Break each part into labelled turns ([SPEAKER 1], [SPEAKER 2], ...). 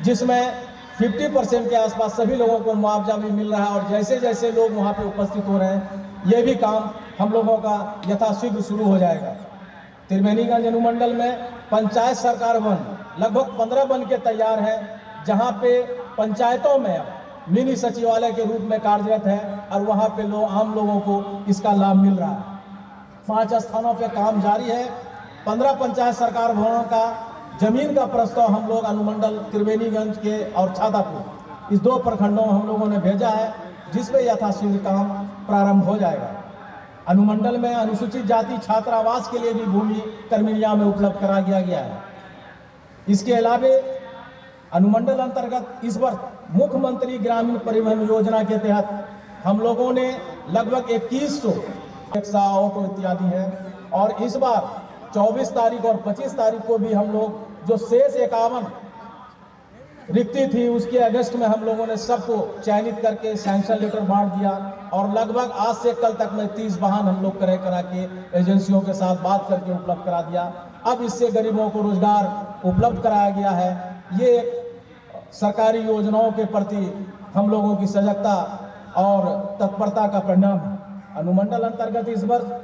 [SPEAKER 1] जिसमें 50% के आसपास सभी लोगों को मुआवजा भी मिल रहा है। और जैसे जैसे लोग वहाँ पे उपस्थित हो रहे हैं, ये भी काम हम लोगों का यथाशीघ्र शुरू हो जाएगा। त्रिवेणीगंज अनुमंडल में पंचायत सरकार वन लगभग 15 बन के तैयार है, जहाँ पे पंचायतों में मिनी सचिवालय के रूप में कार्यरत है और वहाँ पे आम लोगों को इसका लाभ मिल रहा है। 5 स्थानों पे काम जारी है। 15 पंचायत सरकार भवनों का जमीन का प्रस्ताव हम लोग अनुमंडल त्रिवेणीगंज के और छातापुर इस 2 प्रखंडों में हम लोगों ने भेजा है, जिसमें यथाशीघ्र काम प्रारंभ हो जाएगा। अनुमंडल में अनुसूचित जाति छात्रावास के लिए भी भूमि कर्मिया में उपलब्ध करा दिया गया है। इसके अलावा अनुमंडल अंतर्गत इस वर्ष मुख्यमंत्री ग्रामीण परिवहन योजना के तहत हम लोगों ने लगभग 2100 रिक्शा, ऑटो इत्यादि है। और इस बार 24 तारीख और 25 तारीख को भी हम लोग जो शेष 51 रिक्ति थी, उसके अगस्त में हम लोगों ने सबको चयनित करके सैंक्शन लेटर बांट दिया। और लगभग आज से कल तक में 30 वाहन हम लोग क्रय करा के एजेंसियों के साथ बात करके उपलब्ध करा दिया। अब इससे गरीबों को रोजगार उपलब्ध कराया गया है। ये सरकारी योजनाओं के प्रति हम लोगों की सजगता और तत्परता का परिणाम है। अनुमंडल अंतर्गत इस वर्ष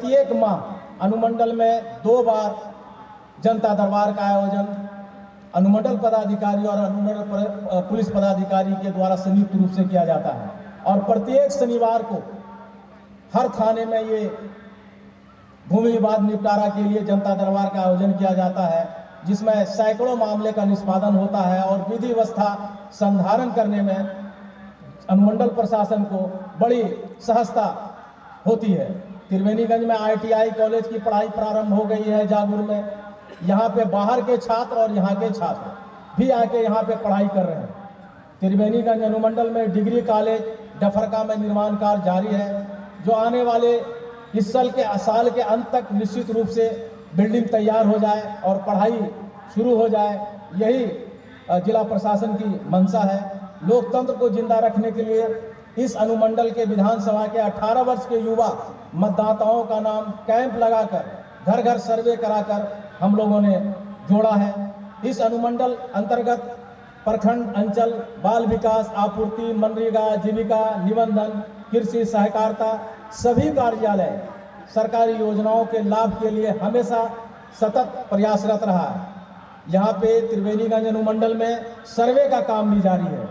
[SPEAKER 1] एक माह अनुमंडल में 2 बार जनता दरबार का आयोजन अनुमंडल पदाधिकारी और अनुमंडल पुलिस पदाधिकारी के द्वारा संयुक्त रूप से किया जाता है। और प्रत्येक शनिवार को हर थाने में ये भूमि विवाद निपटारा के लिए जनता दरबार का आयोजन किया जाता है, जिसमें सैकड़ों मामले का निष्पादन होता है। और विधि व्यवस्था संधारण करने में अनुमंडल प्रशासन को बड़ी सहजता होती है। त्रिवेणीगंज में ITI कॉलेज की पढ़ाई प्रारंभ हो गई है जागुर में। यहाँ पे बाहर के छात्र और यहाँ के छात्र भी आके यहाँ पे पढ़ाई कर रहे हैं। त्रिवेणीगंज अनुमंडल में डिग्री कॉलेज डफरका में निर्माण कार्य जारी है, जो आने वाले इस साल के अंत तक निश्चित रूप से बिल्डिंग तैयार हो जाए और पढ़ाई शुरू हो जाए। यही जिला प्रशासन की मंशा है। लोकतंत्र को जिंदा रखने के लिए इस अनुमंडल के विधानसभा के 18 वर्ष के युवा मतदाताओं का नाम कैंप लगाकर घर घर सर्वे कराकर हम लोगों ने जोड़ा है। इस अनुमंडल अंतर्गत प्रखंड, अंचल, बाल विकास, आपूर्ति, मनरेगा, जीविका, निबंधन, कृषि, सहकारिता सभी कार्यालय सरकारी योजनाओं के लाभ के लिए हमेशा सतत प्रयासरत रहा है। यहाँ पे त्रिवेणीगंज अनुमंडल में सर्वे का काम भी जारी है।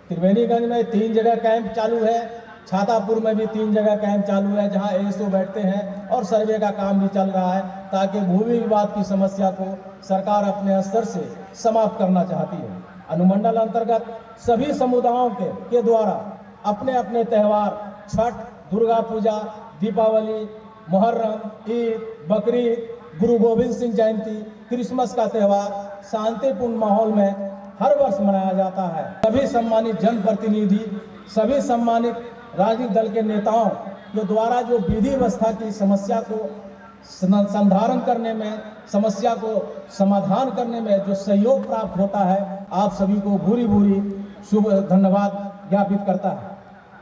[SPEAKER 1] त्रिवेणीगंज में 3 जगह कैंप चालू है, छातापुर में भी 3 जगह कैंप चालू है, जहां ASO बैठते हैं और सर्वे का काम भी चल रहा है, ताकि भूमि विवाद की समस्या को सरकार अपने स्तर से समाप्त करना चाहती है। अनुमंडल अंतर्गत सभी समुदायों के द्वारा अपने अपने त्यौहार छठ, दुर्गा पूजा, दीपावली, मुहर्रम, ईद, बकरीद, गुरु गोविंद सिंह जयंती, क्रिसमस का त्यौहार शांतिपूर्ण माहौल में हर वर्ष मनाया जाता है। सभी सम्मानित जनप्रतिनिधि, सभी सम्मानित राजनीतिक दल के नेताओं के द्वारा जो विधि व्यवस्था की समस्या को संधारण करने में, समस्या को समाधान करने में जो सहयोग प्राप्त होता है, आप सभी को भूरी भूरी शुभ धन्यवाद ज्ञापित करता है।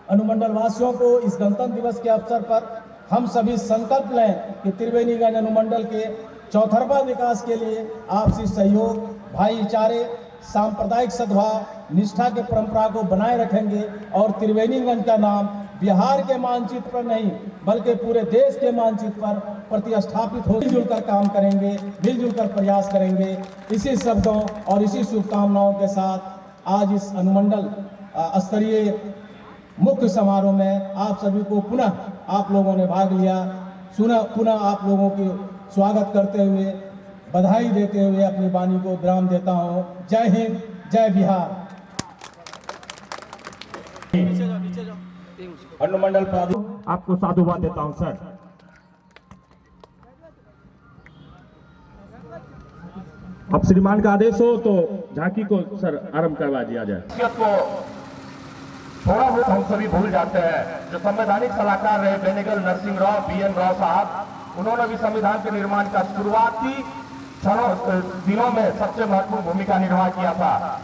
[SPEAKER 1] अनुमंडल वासियों को इस गणतंत्र दिवस के अवसर पर हम सभी संकल्प लें कि त्रिवेणीगंज अनुमंडल के चौतरफा विकास के लिए आपसी सहयोग, भाईचारे, सांप्रदायिक सद्भाव, निष्ठा के परंपरा को बनाए रखेंगे और त्रिवेणीगंज का नाम बिहार के मानचित्र पर नहीं बल्कि पूरे देश के मानचित्र पर प्रतिस्थापित हो। मिलजुल कर काम करेंगे, मिलजुल कर प्रयास करेंगे। इसी शब्दों और इसी शुभकामनाओं के साथ आज इस अनुमंडल स्तरीय मुख्य समारोह में आप सभी को पुनः आप लोगों ने भाग लिया, पुनः आप लोगों की स्वागत करते हुए, बधाई देते हुए अपनी वाणी को विराम देता हूँ। जय हिंद, जय बिहार। अनुमंडल
[SPEAKER 2] आपको साधुवाद देता हूँ सर। अब श्रीमान का आदेश हो तो झांकी को सर आरंभ करवा दिया जाए।
[SPEAKER 3] थोड़ा बहुत हम सभी भूल जाते हैं। जो संवैधानिक सलाहकार रहे बेनेगल नरसिंह राव, BN राव साहब, उन्होंने भी संविधान के निर्माण का शुरुआती दिनों में सबसे महत्वपूर्ण भूमिका निर्वाह किया था।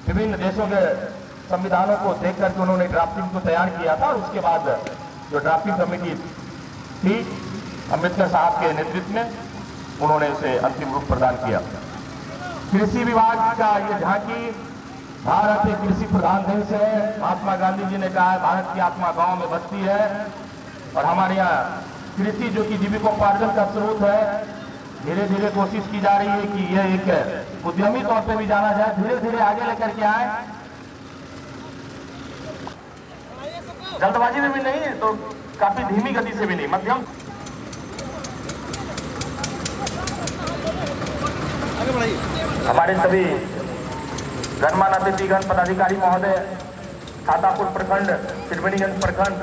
[SPEAKER 3] विभिन्न देशों के संविधानों को देख करके उन्होंने ड्राफ्टिंग को तैयार किया था और उसके बाद जो ड्राफ्टिंग कमेटी थी अम्बेडकर साहब के नेतृत्व में उन्होंने इसे अंतिम रूप प्रदान किया। कृषि विभाग का ये झांकी, भारत एक कृषि प्रधान देश है। महात्मा गांधी जी ने कहा है भारत की आत्मा गांव में बसती है, और हमारे यहाँ कृषि जो कि जीविकोपार्जन का स्रोत है, धीरे धीरे कोशिश की जा रही है कि यह एक उद्यमी तौर पे भी जाना जाए, धीरे धीरे आगे लेकर के आए। जल्दबाजी में भी नहीं तो काफी धीमी गति से भी नहीं, मध्यम। हमारे सभी गणमान्य अतिथिगण, पदाधिकारी महोदय, छातापुर प्रखंड, त्रिवेणीगंज प्रखंड,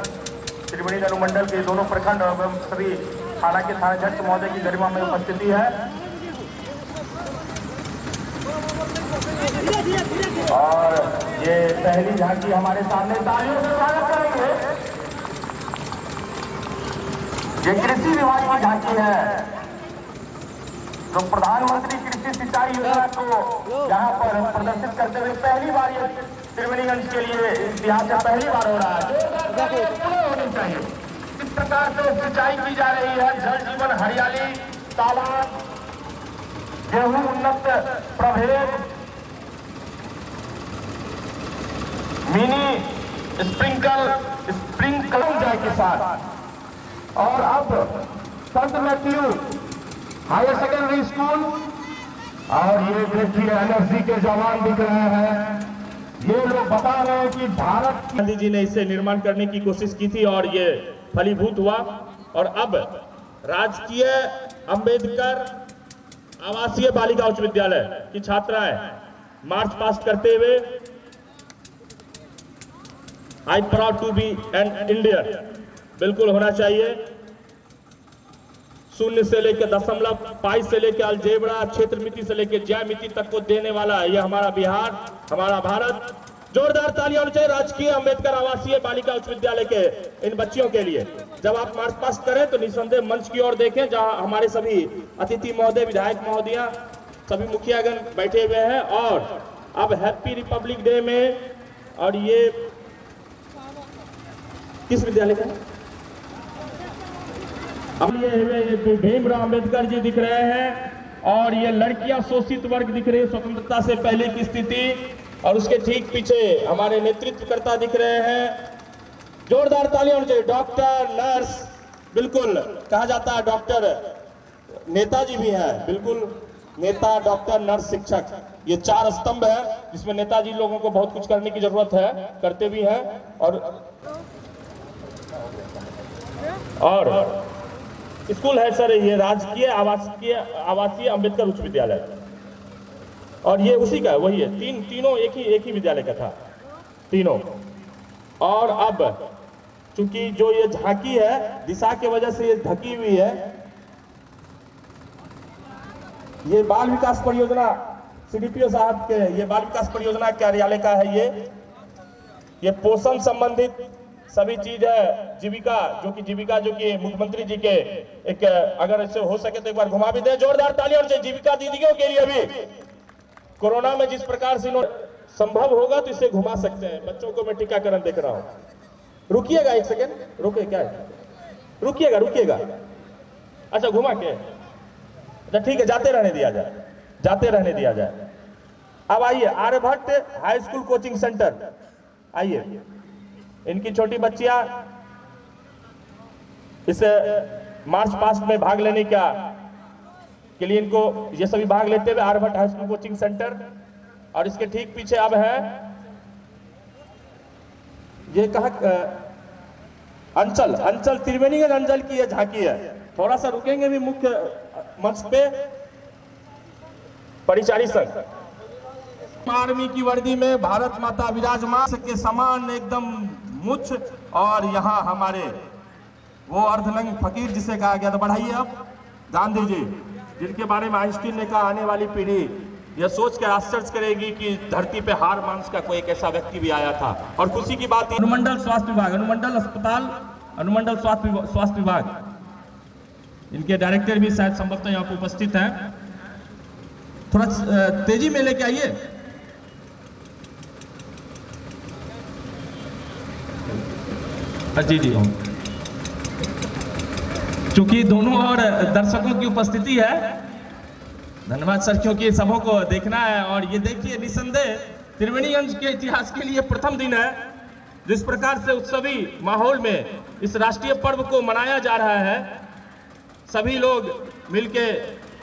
[SPEAKER 3] त्रिवेणीगंज अनुमंडल के दोनों प्रखंड एवं सभी थाना के थानाध्यक्ष महोदय की गरिमा में उपस्थिति है। और ये पहली झांकी हमारे सामने, तालियों से स्वागत करेंगे। ये कृषि विभाग की झांकी है, जो प्रधानमंत्री कृषि सिंचाई योजना को यहाँ पर प्रदर्शित करते हुए पहली बार ये त्रिवेणीगंज के लिए इतिहास में पहली बार हो रहा है। होनी चाहिए इस प्रकार से सिंचाई की जा रही है। जल जीवन हरियाली, तालाब, गेहूं उन्नत प्रभेद, मिनी स्प्रिंकलर जाए के साथ। और अब संत मैथ्यू हायर सेकेंडरी स्कूल, और ये देखिए एनएसजी के जवान दिख रहे हैं। ये लोग बता रहे हैं कि भारत
[SPEAKER 2] गांधी जी ने इसे निर्माण करने की कोशिश की थी और ये फलीभूत हुआ। और अब राजकीय अंबेडकर आवासीय बालिका उच्च विद्यालय की छात्राएं मार्च पास्ट करते हुए I proud to be an Indian बिल्कुल होना चाहिए। शून्य से लेकर दशमलव, पाई से लेकर अलजेब्रा, क्षेत्र मिति से लेकर ज्यामिति तक को देने वाला ये हमारा बिहार, हमारा भारत। जोरदार तालियां होनी चाहिए राजकीय अंबेडकर आवासीय बालिका उच्च विद्यालय के इन बच्चियों के लिए। जब आप मार्च पास्ट करें तो निसंदेह मंच की ओर देखें, जहां हमारे सभी अतिथि महोदय, विधायक महोदया, सभी मुखियागण बैठे हुए हैं। और अब हैप्पी रिपब्लिक डे में, और ये किस विद्यालय का है? अब ये भीमराव अंबेडकर जी दिख रहे हैं, और ये लड़कियां शोषित वर्ग दिख रही है, स्वतंत्रता से पहले की स्थिति। और उसके ठीक पीछे हमारे नेतृत्वकर्ता दिख रहे हैं। जोरदार तालियां होनी चाहिए। डॉक्टर, नर्स, बिल्कुल कहा जाता है डॉक्टर, नेताजी भी हैं, बिल्कुल नेता, डॉक्टर, नर्स, शिक्षक, ये चार स्तंभ है जिसमें नेताजी लोगों को बहुत कुछ करने की जरूरत है, करते भी हैं। और स्कूल है सर, ये राजकीय आवासीय अंबेडकर उच्च विद्यालय, और ये उसी का वही है। तीनों एक ही विद्यालय का था, तीनों। और अब चूंकि जो ये झांकी है, दिशा की वजह से ये ढकी हुई है। ये बाल विकास परियोजना सीडीपीओ साहब के, ये बाल विकास परियोजना कार्यालय का है। ये पोषण संबंधित सभी चीज है। जीविका जो कि मुख्यमंत्री जी के एक, अगर इससे हो सके तो एक बार घुमा भी दे। जोरदार तालियां होनी चाहिए जीविका दीदियों के लिए भी। कोरोना में जिस प्रकार से संभव होगा तो इसे घुमा सकते हैं। बच्चों को मैं टीकाकरण देख रहा हूं। रुकिएगा एक सेकेंड, रुके क्या है? रुकिएगा। अच्छा घुमा के, अच्छा ठीक है, जाते रहने दिया जाए। अब आइए Aryabhatta high school coaching centre, आइए। इनकी छोटी बच्चियां इस मार्च पास्ट में भाग लेने के लिए इनको ये सभी भाग लेते हुए Aryabhatta high school coaching centre. और इसके ठीक पीछे अब है ये कहा अंचल त्रिवेणीगंज अंचल की ये झांकी है। थोड़ा सा रुकेंगे भी मुख्य मंच पे। परिचारी संघ आर्मी की वर्दी में भारत माता विराजमान के समान एकदम मुछ, और यहाँ हमारे वो अर्धनंग फकीर जिसे कहा गया था। बढ़ाइए अब। गांधी जी, जिनके बारे में आइंस्टीन ने कहा आने वाली पीढ़ी यह सोच कर आश्चर्य करेगी कि धरती पे हार मांस का कोई एक ऐसा व्यक्ति भी आया था। और खुशी की बात, अनुमंडल स्वास्थ्य विभाग, अनुमंडल अस्पताल, अनुमंडल स्वास्थ्य विभाग, इनके डायरेक्टर भी शायद संभवतः यहाँ पे उपस्थित हैं। थोड़ा तेजी में लेके आइए। जी चूंकि दोनों और दर्शकों की उपस्थिति है, धन्यवाद सर, क्योंकि सबों को देखना है। और ये देखिए, निसंदेह त्रिवेणीगंज के इतिहास के लिए प्रथम दिन है जिस प्रकार से उत्सवी माहौल में इस राष्ट्रीय पर्व को मनाया जा रहा है। सभी लोग मिलके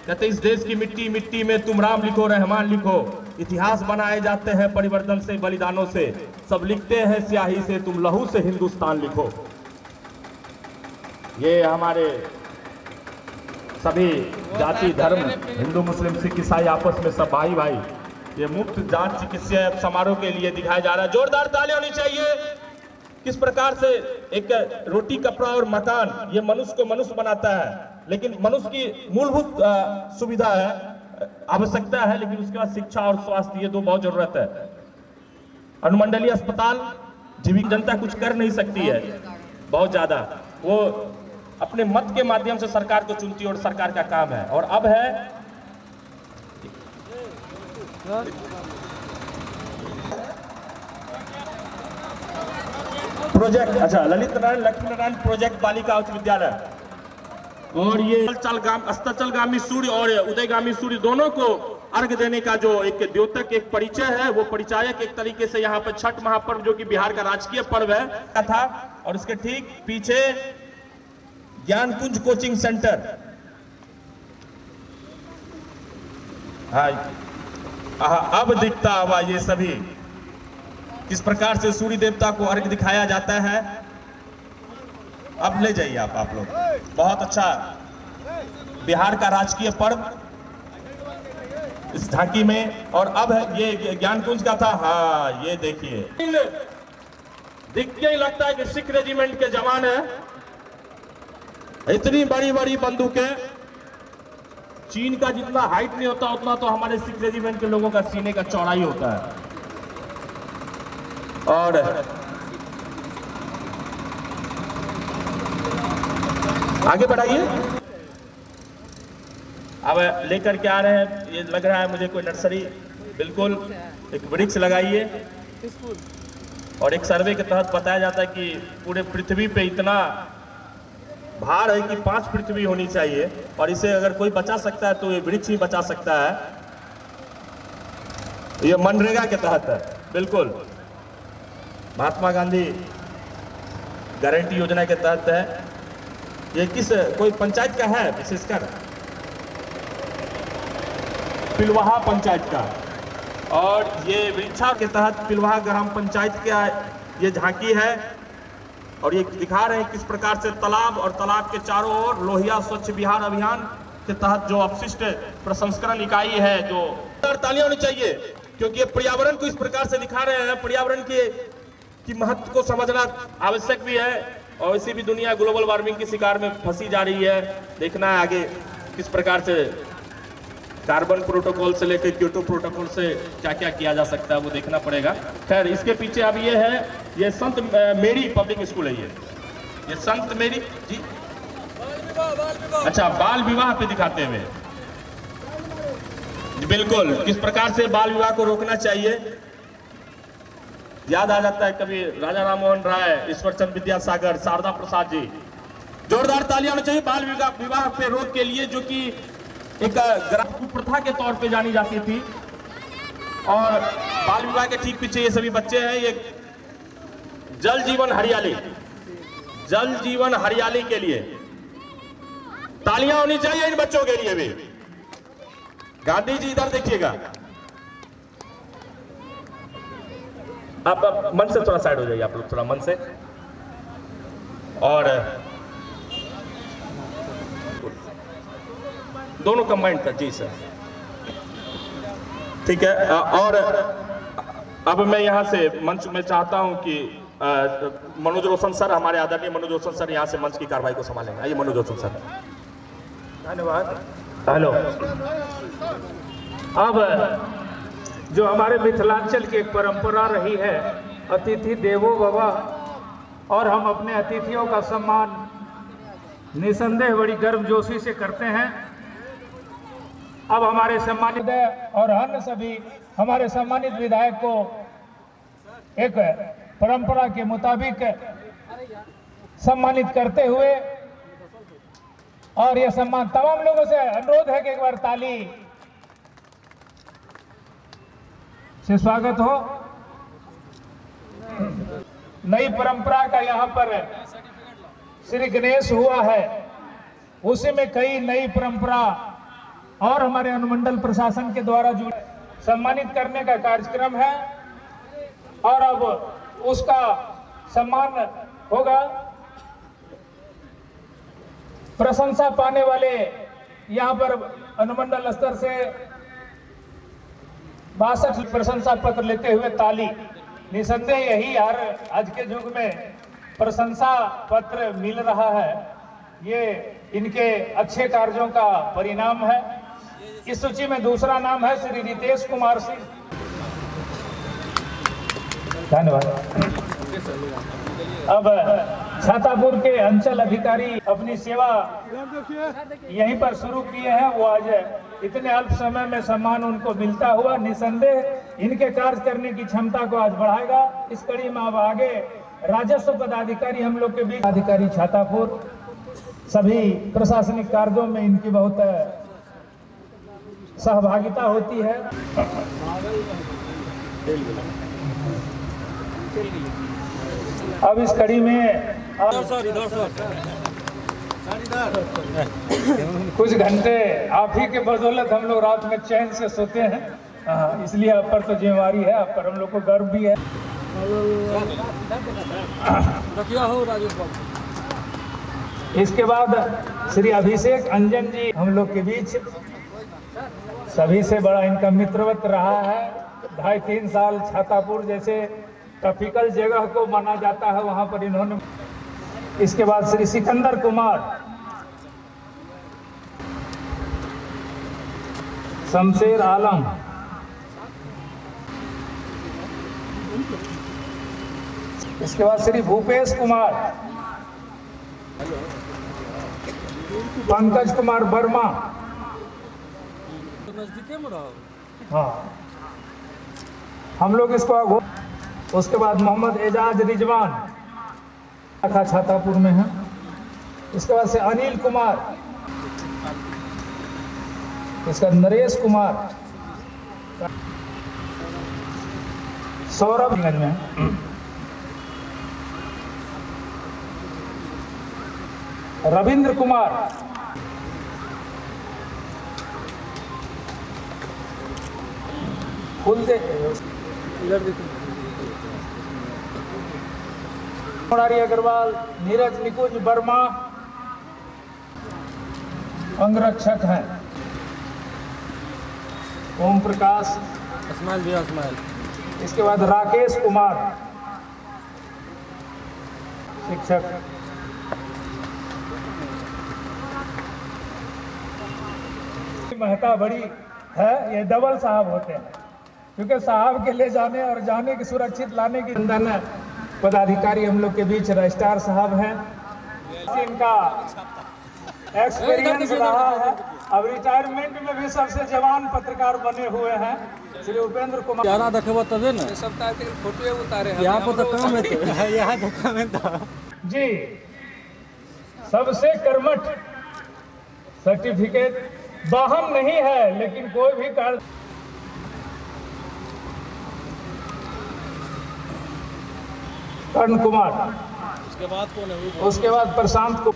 [SPEAKER 2] कहते इस देश की मिट्टी मिट्टी में तुम राम लिखो रहमान लिखो, इतिहास बनाए जाते हैं परिवर्तन से बलिदानों से, सब लिखते हैं स्याही से तुम लहू से हिंदुस्तान लिखो। ये हमारे सभी जाति धर्म हिंदू मुस्लिम सिख ईसाई आपस में सब भाई भाई, ये मुफ्त जांच चिकित्सा समारोह के लिए दिखाया जा रहा है। जोरदार तालियां होनी चाहिए। किस प्रकार से एक रोटी कपड़ा और मकान ये मनुष्य को मनुष्य बनाता है, लेकिन मनुष्य की मूलभूत सुविधा है, आवश्यकता है, लेकिन उसके बाद शिक्षा और स्वास्थ्य, ये दो बहुत जरूरत है। अनुमंडलीय अस्पताल जीवित जनता कुछ कर नहीं सकती है, बहुत ज्यादा वो अपने मत के माध्यम से सरकार को चुनती है और सरकार का काम है। और अब है प्रोजेक्ट, अच्छा, ललित नारायण लक्ष्मी नारायण प्रोजेक्ट बालिका उच्च विद्यालय, और ये अस्ताचलगामी सूर्य और उदयगामी सूर्य दोनों को अर्घ देने का जो एक द्योतक एक परिचय है, वो परिचायक एक तरीके से यहाँ पर छठ महापर्व जो कि बिहार का राजकीय पर्व है था। और इसके ठीक पीछे ज्ञानकुंज कोचिंग सेंटर, हाँ अब दिखता हुआ ये सभी किस प्रकार से सूर्य देवता को अर्घ दिखाया जाता है। अब ले जाइए आप लोग, बहुत अच्छा बिहार का राजकीय पर्व इस झांकी में। और अब ये ज्ञानकुंज का था, हाँ ये देखिए, दिख के ही लगता है कि सिख रेजिमेंट के जवान है। इतनी बड़ी बड़ी बंदूकें, चीन का जितना हाइट नहीं होता उतना तो हमारे सिख रेजिमेंट के लोगों का सीने का चौड़ाई होता है। और आगे बढ़ाइए। अब लेकर के आ रहे हैं, ये लग रहा है मुझे कोई नर्सरी, बिल्कुल एक वृक्ष लगाइए। और एक सर्वे के तहत बताया जाता है कि पूरे पृथ्वी पे इतना भार है कि 5 पृथ्वी होनी चाहिए, और इसे अगर कोई बचा सकता है तो ये वृक्ष ही बचा सकता है। ये मनरेगा के तहत है, बिल्कुल महात्मा गांधी गारंटी योजना के तहत है। ये किस कोई पंचायत का है, विशेषकर पिलवाहा पंचायत का, और ये वृक्षा के तहत पिलवाहा ग्राम पंचायत का ये झांकी है। और ये दिखा रहे हैं किस प्रकार से तालाब और तालाब के चारों ओर लोहिया स्वच्छ बिहार अभियान के तहत जो अपशिष्ट प्रसंस्करण इकाई है, जो तालियां होनी चाहिए, क्योंकि ये पर्यावरण को इस प्रकार से दिखा रहे हैं। पर्यावरण की महत्व को समझना आवश्यक भी है, और इसी भी दुनिया ग्लोबल वार्मिंग की शिकार में फंसी जा रही है। देखना है आगे किस प्रकार से कार्बन प्रोटोकॉल से लेकर क्योटो प्रोटोकॉल से क्या क्या किया जा सकता है, वो देखना पड़ेगा। खैर, इसके पीछे अब ये है, ये संत मेरी पब्लिक स्कूल है। ये संत मेरी जी, अच्छा, बाल विवाह पे दिखाते हुए, बिल्कुल किस प्रकार से बाल विवाह को रोकना चाहिए। याद आ जाता है कभी राजा राम मोहन राय, ईश्वर चंद्र विद्यासागर, शारदा प्रसाद जी। जोरदार तालियां होनी चाहिए बाल विवाह पे रोक के लिए, जो कि एक कुप्रथा के तौर पे जानी जाती थी। और बाल विवाह के ठीक पीछे ये सभी बच्चे हैं। ये जल जीवन हरियाली, जल जीवन हरियाली के लिए तालियां होनी चाहिए इन बच्चों के लिए भी। गांधी जी इधर देखिएगा, आप मन से थोड़ा साइड हो जाइए, आप लोग थोड़ा मन से। और दोनों कंबाइंड था जी सर, ठीक है। और अब मैं यहाँ से मंच में चाहता हूँ कि मनोज रोशन सर, हमारे आदरणीय मनोज रोशन सर यहाँ से मंच की कार्रवाई को संभालेंगे। आइए मनोज रोशन सर।
[SPEAKER 4] धन्यवाद।
[SPEAKER 2] हेलो।
[SPEAKER 4] अब जो हमारे मिथिलांचल की एक परंपरा रही है, अतिथि देवो भव, और हम अपने अतिथियों का सम्मान निसंदेह बड़ी गर्मजोशी से करते हैं। अब हमारे सम्मानित और अन्य सभी हमारे सम्मानित विधायक को एक परंपरा के मुताबिक सम्मानित करते हुए और यह सम्मान तमाम लोगों से अनुरोध है कि एक बार ताली से स्वागत हो। नई परंपरा का यहाँ पर श्री गणेश हुआ है, उसी में कई नई परंपरा और हमारे अनुमंडल प्रशासन के द्वारा जुड़े सम्मानित करने का कार्यक्रम है और अब उसका सम्मान होगा। प्रशंसा पाने वाले यहाँ पर अनुमंडल स्तर से 62 प्रशंसा पत्र लेते हुए ताली। निसंदेह यही हर आज के युग में प्रशंसा पत्र मिल रहा है, ये इनके अच्छे कार्यों का परिणाम है। इस सूची में दूसरा नाम है श्री रितेश कुमार सिंह। धन्यवाद। अब छातापुर के अंचल अधिकारी अपनी सेवा यहीं पर शुरू किए हैं। वो आज इतने अल्प समय में सम्मान उनको मिलता हुआ निसंदेह इनके कार्य करने की क्षमता को आज बढ़ाएगा। इस कड़ी में अब आगे राजस्व पदाधिकारी हम लोग के बीच अधिकारी छातापुर सभी प्रशासनिक कार्यों में इनकी बहुत सहभागिता होती है। अब इस कड़ी में कुछ घंटे आप ही के बदौलत हम लोग रात में चैन से सोते हैं, इसलिए आप पर तो जिम्मेवारी है, आप पर हम लोग को गर्व भी है। इसके बाद श्री अभिषेक अंजन जी हम लोग के बीच, सभी से बड़ा इनका मित्रवत रहा है। 2.5-3 साल छातापुर जैसे टॉपिकल जगह को माना जाता है, वहां पर इन्होंने। इसके बाद श्री सिकंदर कुमार, शमशेर आलम, इसके बाद श्री भूपेश कुमार, पंकज कुमार वर्मा, हाँ हम लोग इसको आगो। उसके बाद मोहम्मद एजाज रिजवान छातापुर में है। इसके बाद से अनिल कुमार, इसका नरेश कुमार, सौरभ में, रविंद्र कुमार, मुरारी अग्रवाल, नीरज निकुंज वर्मा अंगरक्षक हैं। ओम प्रकाश, इसके बाद राकेश कुमार शिक्षक, महत्ता बड़ी है। ये डबल साहब होते हैं, क्योंकि साहब के ले जाने और जाने की सुरक्षित लाने की पदाधिकारी हम लोग के बीच रजिस्ट्रार साहब हैं। इनका एक्सपीरियंस रहा है, अब रिटायरमेंट में भी सबसे जवान पत्रकार बने हुए हैं श्री उपेंद्र कुमार।
[SPEAKER 5] तबे ना फोटो उतारे यहाँ पर तो काम है, तो यहाँ तो काम है
[SPEAKER 4] जी। सबसे कर्मठ सर्टिफिकेट वाहन नहीं है, लेकिन कोई भी कार्य। कर्ण कुमार, उसके बाद कौन है? उसके बाद प्रशांत को,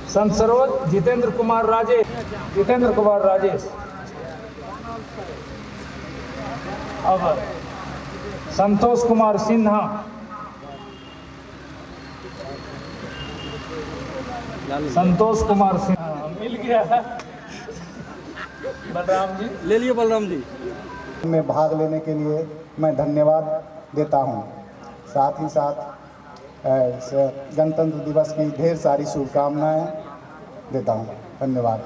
[SPEAKER 4] संत सरोज जितेंद्र कुमार राजेश, अब संतोष कुमार सिन्हा, मिल गया है। बलराम जी
[SPEAKER 5] ले लिए। बलराम जी
[SPEAKER 6] में भाग लेने के लिए मैं धन्यवाद देता हूं। साथ ही साथ गणतंत्र दिवस की ढेर सारी शुभकामनाएं देता हूं। धन्यवाद।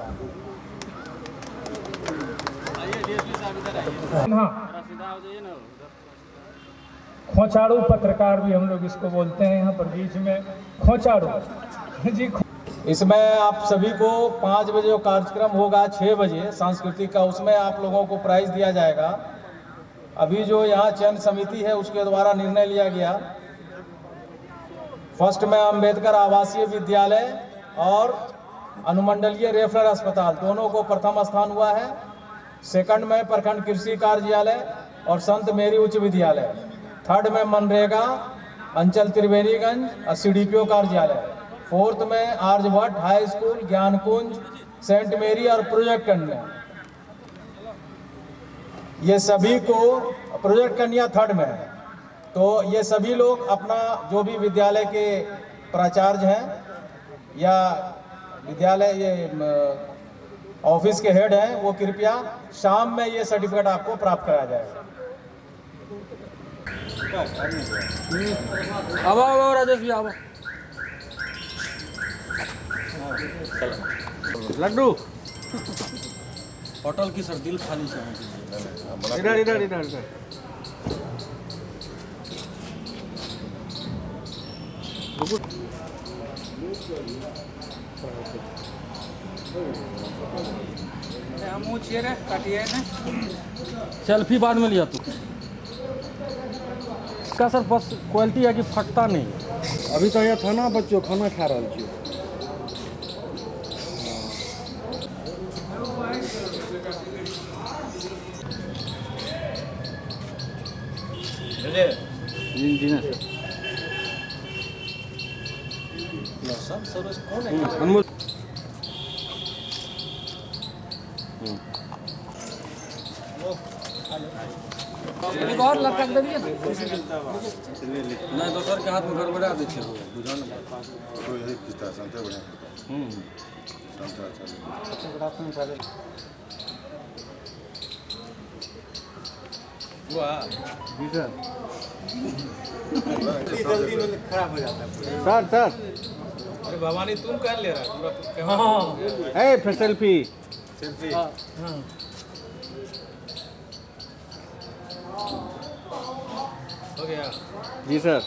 [SPEAKER 4] खोचाड़ू पत्रकार भी हम लोग इसको बोलते हैं, यहाँ पर बीच में खोचाड़ू जी।
[SPEAKER 1] इसमें आप सभी को 5 बजे जो कार्यक्रम होगा, 6 बजे सांस्कृतिक का, उसमें आप लोगों को प्राइज दिया जाएगा। अभी जो यहाँ चयन समिति है उसके द्वारा निर्णय लिया गया फर्स्ट में अम्बेडकर आवासीय विद्यालय और अनुमंडलीय रेफरल अस्पताल दोनों को प्रथम स्थान हुआ है। सेकंड में प्रखंड कृषि कार्यालय और संत मेरी उच्च विद्यालय। थर्ड में मनरेगा अंचल त्रिवेणीगंज और CDPO कार्यालय। फोर्थ में Aryabhata high school, Gyankunj, Saint मेरी और प्रोजेक्ट कन्या। ये सभी को प्रोजेक्ट कन्या थर्ड में है। तो ये सभी लोग अपना जो भी विद्यालय के प्राचार्य हैं या विद्यालय ये ऑफिस के हेड हैं, वो कृपया शाम में ये सर्टिफिकेट आपको प्राप्त कराया जाएगा।
[SPEAKER 5] अब राजेश भी आओ।
[SPEAKER 7] लड्डू
[SPEAKER 5] होटल की सर दिल खाली से
[SPEAKER 7] इधर इधर इधर इधर
[SPEAKER 5] हम छे रे काटिए ने
[SPEAKER 7] सेल्फी बाद में लिया तू इसका सर बस क्वालिटी है कि फटता नहीं। अभी तो ये था ना बच्चों खाना खा रहा छे। जी जी ना
[SPEAKER 1] सब सर्विस कौन है?
[SPEAKER 7] अनमोल
[SPEAKER 5] एक और लटक दे दिए
[SPEAKER 7] नहीं तो सर के हाथ में गड़बड़ा दे छे बुझो ना
[SPEAKER 8] तो यही किस्ता संते बढ़िया संते अच्छा
[SPEAKER 1] वाह
[SPEAKER 7] जी सर
[SPEAKER 8] जल्दी में
[SPEAKER 1] खराब हो जाता है।
[SPEAKER 7] सर सर
[SPEAKER 1] अरे भवानी तुम कर ले रहा है पूरा।
[SPEAKER 7] ए फिर सेल्फी
[SPEAKER 8] सेल्फी
[SPEAKER 1] हो गया
[SPEAKER 7] जी सर।